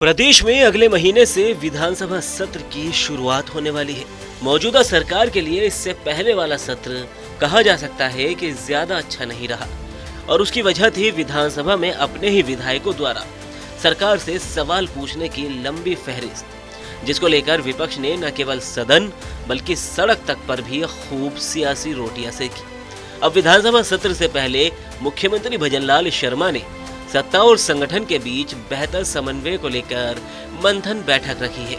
प्रदेश में अगले महीने से विधानसभा सत्र की शुरुआत होने वाली है। मौजूदा सरकार के लिए इससे पहले वाला सत्र कहा जा सकता है कि ज्यादा अच्छा नहीं रहा और उसकी वजह थी विधानसभा में अपने ही विधायकों द्वारा सरकार से सवाल पूछने की लंबी फहरिस्त, जिसको लेकर विपक्ष ने न केवल सदन बल्कि सड़क तक पर भी खूब सियासी रोटियां सेकी। अब विधानसभा सत्र से पहले मुख्यमंत्री भजनलाल शर्मा ने सत्ता और संगठन के बीच बेहतर समन्वय को लेकर मंथन बैठक रखी है।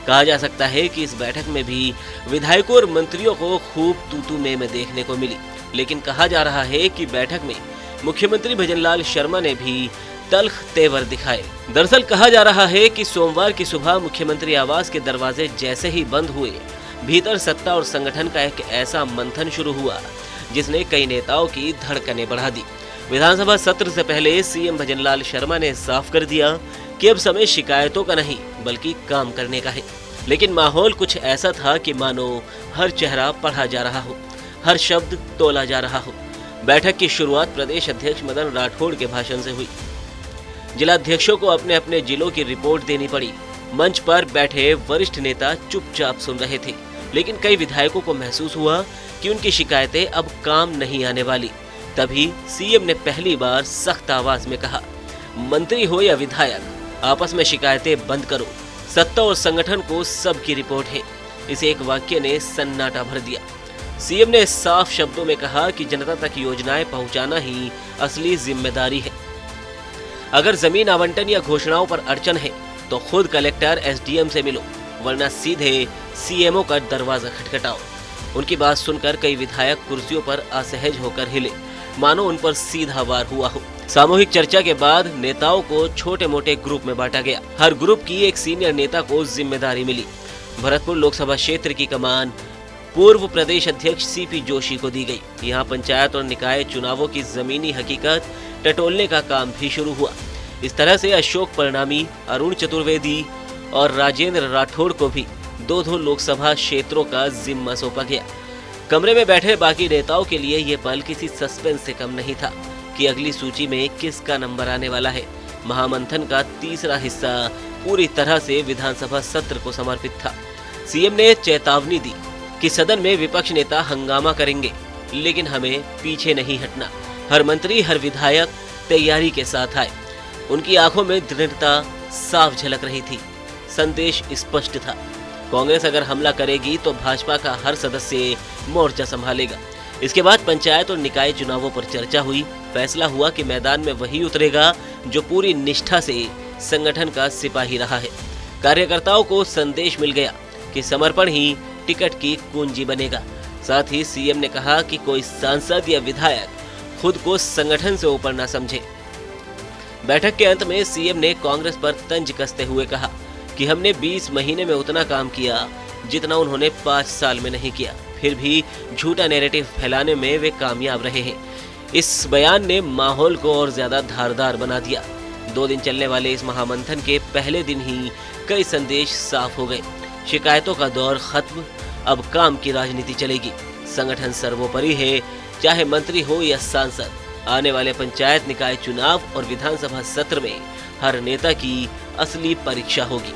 कहा जा सकता है कि इस बैठक में भी विधायकों और मंत्रियों को खूब तू-तू में देखने को मिली, लेकिन कहा जा रहा है कि बैठक में मुख्यमंत्री भजनलाल शर्मा ने भी तल्ख तेवर दिखाए। दरअसल कहा जा रहा है कि सोमवार की सुबह मुख्यमंत्री आवास के दरवाजे जैसे ही बंद हुए, भीतर सत्ता और संगठन का एक ऐसा मंथन शुरू हुआ जिसने कई नेताओं की धड़कनें बढ़ा दी। विधानसभा सत्र से पहले सीएम भजनलाल शर्मा ने साफ कर दिया कि अब समय शिकायतों का नहीं बल्कि काम करने का है। लेकिन माहौल कुछ ऐसा था कि मानो हर चेहरा पढ़ा जा रहा हो, हर शब्द तोला जा रहा हो। बैठक की शुरुआत प्रदेश अध्यक्ष मदन राठौड़ के भाषण से हुई। जिलाध्यक्षों को अपने अपने जिलों की रिपोर्ट देनी पड़ी। मंच पर बैठे वरिष्ठ नेता चुपचाप सुन रहे थे, लेकिन कई विधायकों को महसूस हुआ कि उनकी शिकायतें अब काम नहीं आने वाली। तभी सीएम ने पहली बार सख्त आवाज में कहा, मंत्री हो या विधायक, आपस में शिकायतें बंद करो। सत्ता और संगठन को सबकी रिपोर्ट है। इस एक वाक्य ने सन्नाटा भर दिया। सीएम ने साफ शब्दों में कहा कि जनता तक योजनाएं पहुंचाना ही असली जिम्मेदारी है। अगर जमीन आवंटन या घोषणाओं पर अड़चन है तो खुद कलेक्टर एसडीएम से मिलो, वरना सीधे सीएमओ का दरवाजा खटखटाओ। उनकी बात सुनकर कई विधायक कुर्सियों पर असहज होकर हिले, मानो उन पर सीधा वार हुआ हो। सामूहिक चर्चा के बाद नेताओं को छोटे मोटे ग्रुप में बांटा गया। हर ग्रुप की एक सीनियर नेता को जिम्मेदारी मिली। भरतपुर लोकसभा क्षेत्र की कमान पूर्व प्रदेश अध्यक्ष सीपी जोशी को दी गई। यहाँ पंचायत और निकाय चुनावों की जमीनी हकीकत टटोलने का काम भी शुरू हुआ। इस तरह से अशोक परनामी, अरुण चतुर्वेदी और राजेंद्र राठौड़ को भी दो लोकसभा क्षेत्रों का जिम्मा सौंपा गया। कमरे में बैठे बाकी नेताओं के लिए ये पल किसी सस्पेंस से कम नहीं था कि अगली सूची में किसका नंबर आने वाला है। महामंथन का तीसरा हिस्सा पूरी तरह से विधानसभा सत्र को समर्पित था। सीएम ने चेतावनी दी कि सदन में विपक्ष नेता हंगामा करेंगे, लेकिन हमें पीछे नहीं हटना। हर मंत्री, हर विधायक तैयारी के साथ आए। उनकी आंखों में दृढ़ता साफ झलक रही थी। संदेश स्पष्ट था, कांग्रेस अगर हमला करेगी तो भाजपा का हर सदस्य मोर्चा संभालेगा। इसके बाद पंचायत और निकाय चुनावों पर चर्चा हुई। फैसला हुआ कि मैदान में वही उतरेगा जो पूरी निष्ठा से संगठन का सिपाही रहा है। कार्यकर्ताओं को संदेश मिल गया कि समर्पण ही टिकट की कुंजी बनेगा। साथ ही सीएम ने कहा कि कोई सांसद या विधायक खुद को संगठन से ऊपर न समझे। बैठक के अंत में सीएम ने कांग्रेस पर तंज कसते हुए कहा कि हमने 20 महीने में उतना काम किया जितना उन्होंने 5 साल में नहीं किया। फिर भी झूठा नैरेटिव फैलाने में वे कामयाब रहे हैं। इस बयान ने माहौल को और ज्यादा धारदार बना दिया। 2 दिन चलने वाले इस महामंथन के पहले दिन ही कई संदेश साफ हो गए। शिकायतों का दौर खत्म, अब काम की राजनीति चलेगी। संगठन सर्वोपरि है, चाहे मंत्री हो या सांसद। आने वाले पंचायत निकाय चुनाव और विधानसभा सत्र में हर नेता की असली परीक्षा होगी।